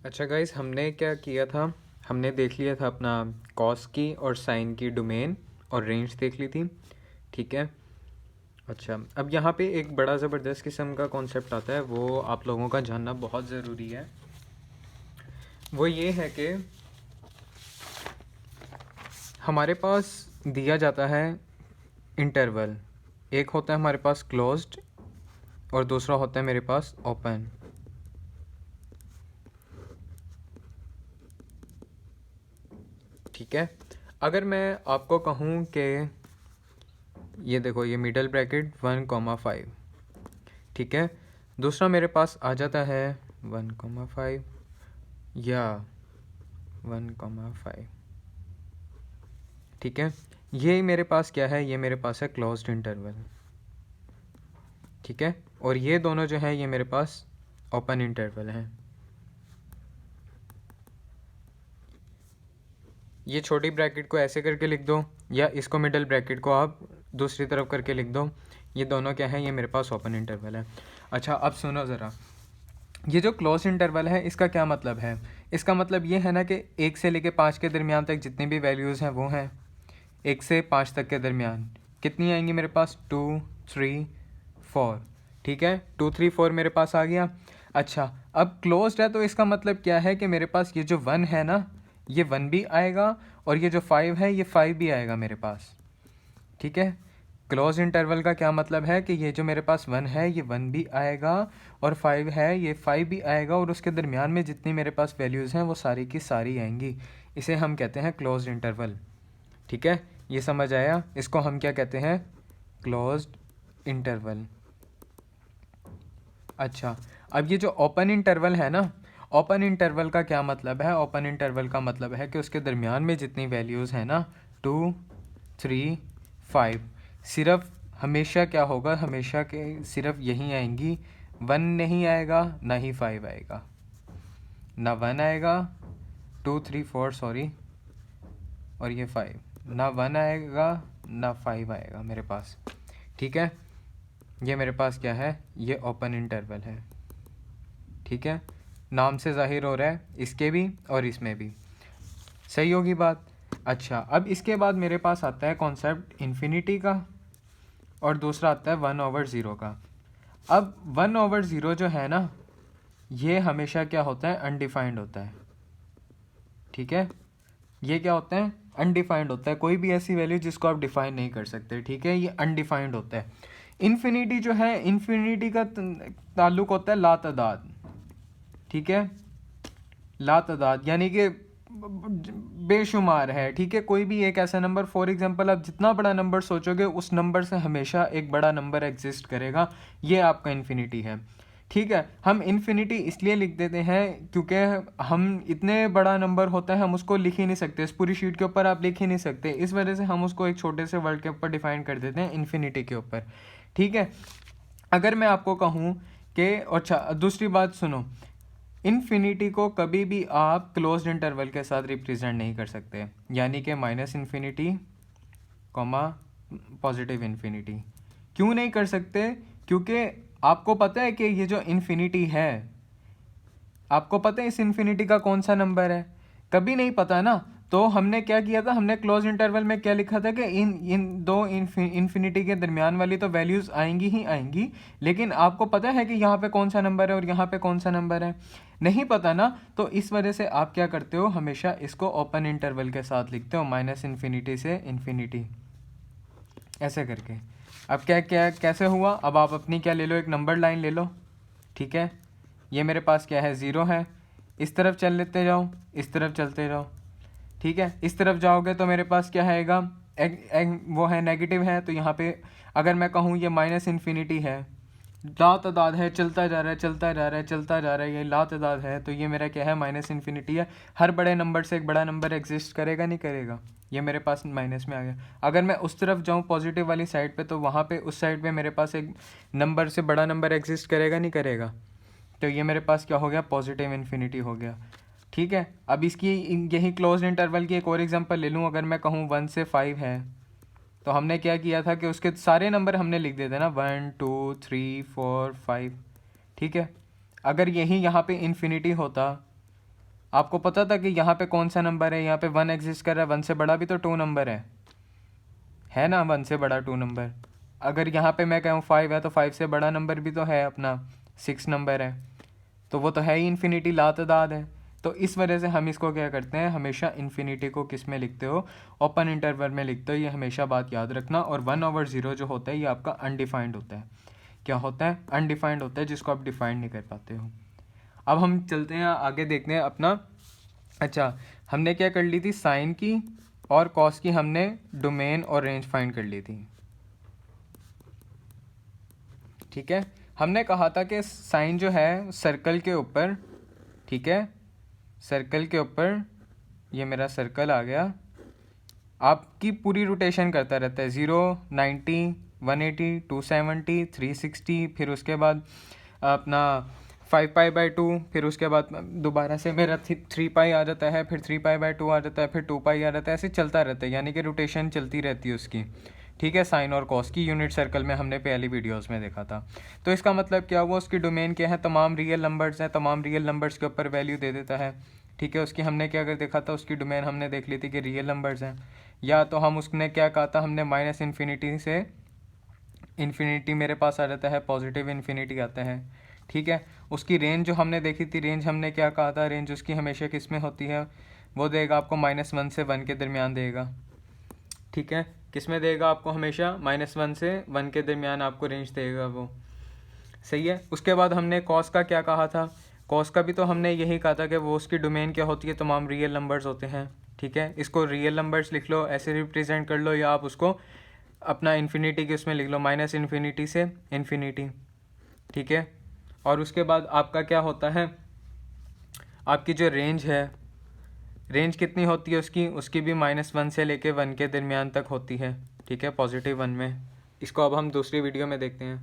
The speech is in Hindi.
अच्छा गाइस, हमने क्या किया था, हमने देख लिया था अपना कॉस की और साइन की डोमेन और रेंज देख ली थी। ठीक है। अच्छा, अब यहाँ पे एक बड़ा ज़बरदस्त किस्म का कॉन्सेप्ट आता है, वो आप लोगों का जानना बहुत ज़रूरी है। वो ये है कि हमारे पास दिया जाता है इंटरवल। एक होता है हमारे पास क्लोज्ड और दूसरा होता है मेरे पास ओपन। ठीक है। अगर मैं आपको कहूँ कि ये देखो, ये मिडल ब्रैकेट 1,5, ठीक है। दूसरा मेरे पास आ जाता है 1,5 या 1,5, ठीक है। ये मेरे पास क्या है, ये मेरे पास है क्लोज्ड इंटरवल, ठीक है। और ये दोनों जो है ये मेरे पास ओपन इंटरवल हैं। ये छोटी ब्रैकेट को ऐसे करके लिख दो, या इसको मिडल ब्रैकेट को आप दूसरी तरफ करके लिख दो। ये दोनों क्या है, ये मेरे पास ओपन इंटरवल है। अच्छा, अब सुनो ज़रा, ये जो क्लोज इंटरवल है इसका क्या मतलब है। इसका मतलब ये है ना कि 1 से लेके 5 के दरमियान तक जितनी भी वैल्यूज़ हैं वो हैं। 1 से 5 तक के दरमियान कितनी आएंगी मेरे पास, 2, 3, 4, ठीक है। 2, 3, 4 मेरे पास आ गया। अच्छा, अब क्लोज्ड है तो इसका मतलब क्या है कि मेरे पास ये जो 1 है ना, ये 1 भी आएगा, और ये जो 5 है ये 5 भी आएगा मेरे पास, ठीक है। क्लोज इंटरवल का क्या मतलब है कि ये जो मेरे पास 1 है ये 1 भी आएगा, और 5 है ये 5 भी आएगा, और उसके दरमियान में जितनी मेरे पास वैल्यूज़ हैं वो सारी की सारी आएंगी। इसे हम कहते हैं क्लोज इंटरवल, ठीक है। ये समझ आया, इसको हम क्या कहते हैं, क्लोज्ड इंटरवल। अच्छा, अब ये जो ओपन इंटरवल है ना, ओपन इंटरवल का क्या मतलब है। ओपन इंटरवल का मतलब है कि उसके दरमियान में जितनी वैल्यूज़ हैं ना, 2, 3, 5, सिर्फ हमेशा क्या होगा, हमेशा के सिर्फ यही आएंगी। 1 नहीं आएगा, ना ही 5 आएगा, ना 1 आएगा, 2, 3, 4 सॉरी, और ये 5, ना 1 आएगा ना 5 आएगा मेरे पास, ठीक है। ये मेरे पास क्या है, ये ओपन इंटरवल है, ठीक है। नाम से जाहिर हो रहा है, इसके भी और इसमें भी, सही होगी बात। अच्छा, अब इसके बाद मेरे पास आता है कॉन्सेप्ट इन्फिनिटी का, और दूसरा आता है 1/0 का। अब 1/0 जो है ना, ये हमेशा क्या होता है, अनडिफाइंड होता है, ठीक है। ये क्या होता है, अनडिफाइंड होता है, कोई भी ऐसी वैल्यू जिसको आप डिफाइन नहीं कर सकते, ठीक है, ये अनडिफाइंड होता है। इन्फिनिटी जो है, इन्फिनिटी का ताल्लुक होता है लातदाद, ठीक है। लातदाद यानी कि बेशुमार है, ठीक है। कोई भी एक ऐसा नंबर, फॉर एग्जांपल आप जितना बड़ा नंबर सोचोगे उस नंबर से हमेशा एक बड़ा नंबर एग्जिस्ट करेगा, ये आपका इन्फिनिटी है, ठीक है। हम इन्फिनिटी इसलिए लिख देते हैं क्योंकि हम इतने बड़ा नंबर होता है हम उसको लिख ही नहीं सकते, इस पूरी शीट के ऊपर आप लिख ही नहीं सकते, इस वजह से हम उसको एक छोटे से वर्ड के ऊपर डिफाइन कर देते हैं, इन्फिनिटी के ऊपर, ठीक है। अगर मैं आपको कहूँ कि, अच्छा दूसरी बात सुनो, इन्फिनिटी को कभी भी आप क्लोज्ड इंटरवल के साथ रिप्रेजेंट नहीं कर सकते, यानी कि minus infinity comma positive infinity. क्यों नहीं कर सकते, क्योंकि आपको पता है कि ये जो इन्फिनिटी है, आपको पता है इस इन्फिनिटी का कौन सा नंबर है, कभी नहीं पता ना। तो हमने क्या किया था, हमने क्लोज इंटरवल में क्या लिखा था कि इन इन दो इन्फिनिटी के दरमियान वाली तो वैल्यूज़ आएंगी ही आएंगी, लेकिन आपको पता है कि यहाँ पे कौन सा नंबर है और यहाँ पे कौन सा नंबर है, नहीं पता ना। तो इस वजह से आप क्या करते हो, हमेशा इसको ओपन इंटरवल के साथ लिखते हो, माइनस इन्फिनिटी से इन्फिनिटी, ऐसे करके। अब क्या क्या कैसे हुआ, अब आप अपनी क्या ले लो, एक नंबर लाइन ले लो, ठीक है। ये मेरे पास क्या है, 0 है, इस तरफ चल लेते जाओ, इस तरफ चलते जाओ, ठीक है। इस तरफ जाओगे तो मेरे पास क्या आएगा, वो है नेगेटिव है, तो यहाँ पे अगर मैं कहूँ ये माइनस इन्फिनिटी है, लातदाद है, चलता जा रहा है चलता जा रहा है चलता जा रहा है, ये लातदाद है, तो ये मेरा क्या है, माइनस इन्फिनिटी है। हर बड़े नंबर से एक बड़ा नंबर एग्जिस्ट करेगा नहीं करेगा, ये मेरे पास माइनस में आ गया। अगर मैं उस तरफ जाऊँ पॉजिटिव वाली साइड पे, तो वहाँ पे उस साइड पे मेरे पास एक नंबर से बड़ा नंबर एग्जिस्ट करेगा नहीं करेगा, तो ये मेरे पास क्या हो गया, पॉजिटिव इन्फिनिटी हो गया, ठीक है। अब इसकी यही क्लोज इंटरवल की एक और एग्जांपल ले लूँ, अगर मैं कहूँ 1 से 5 है, तो हमने क्या किया था कि उसके सारे नंबर हमने लिख देते ना, 1, 2, 3, 4, 5, ठीक है। अगर यही यहाँ पे इन्फिनिटी होता आपको पता था कि यहाँ पे कौन सा नंबर है, यहाँ पे 1 एग्जिस्ट कर रहा है, 1 से बड़ा भी तो 2 नंबर है ना, 1 से बड़ा 2 नंबर। अगर यहाँ पे मैं कहूँ 5 है तो 5 से बड़ा नंबर भी तो है अपना 6 नंबर है, तो वो तो है ही इन्फिनिटी, लातदाद है। तो इस वजह से हम इसको क्या करते हैं, हमेशा इन्फिनिटी को किस में लिखते हो, ओपन इंटरवल में लिखते हो। ये हमेशा बात याद रखना। और 1/0 जो होता है ये आपका अनडिफाइंड होता है। क्या होता है? अनडिफाइंड होता है, जिसको आप डिफाइंड नहीं कर पाते हो। अब हम चलते हैं आगे, देखते हैं अपना। अच्छा, हमने क्या कर ली थी, साइन की और कॉस की हमने डोमेन और रेंज फाइंड कर ली थी। ठीक है, हमने कहा था कि साइन जो है सर्कल के ऊपर, ठीक है, सर्कल के ऊपर, ये मेरा सर्कल आ गया, आपकी पूरी रोटेशन करता रहता है। 0, 90, 180, 270, 360, फिर उसके बाद अपना 5π/2, फिर उसके बाद दोबारा से मेरा 3π आ जाता है, फिर 3π/2 आ जाता है, फिर 2π आ जाता है, ऐसे चलता रहता है, यानी कि रोटेशन चलती रहती है उसकी। ठीक है, साइन और कॉस की यूनिट सर्कल में हमने पहली वीडियोस में देखा था। तो इसका मतलब क्या हुआ, उसकी डोमेन क्या है, तमाम रियल नंबर्स हैं, तमाम रियल नंबर्स के ऊपर वैल्यू दे देता है। ठीक है, उसकी हमने क्या कर देखा था, उसकी डोमेन हमने देख ली थी कि रियल नंबर्स हैं। या तो हम उसने क्या कहा था, हमने -इन्फिनिटी से इन्फिनिटी मेरे पास आ जाता है, पॉजिटिव इन्फिनिटी आता है। ठीक है, उसकी रेंज जो हमने देखी थी, रेंज हमने क्या कहा था, रेंज उसकी हमेशा किस में होती है, वो देगा आपको -1 से 1 के दरमियान देगा। ठीक है, किस में देगा आपको, हमेशा -1 से 1 के दरमियान आपको रेंज देगा वो। सही है। उसके बाद हमने कॉस का क्या कहा था, कॉस का भी तो हमने यही कहा था कि वो उसकी डोमेन क्या होती है, तमाम रियल नंबर्स होते हैं। ठीक है, इसको रियल नंबर्स लिख लो, ऐसे रिप्रेजेंट कर लो, या आप उसको अपना इन्फिनिटी के उसमें लिख लो, -इन्फिनिटी से इन्फिनिटी। ठीक है, और उसके बाद आपका क्या होता है, आपकी जो रेंज है, रेंज कितनी होती है उसकी, उसकी भी -1 से लेके 1 के दरमियान तक होती है। ठीक है, +1 में। इसको अब हम दूसरी वीडियो में देखते हैं।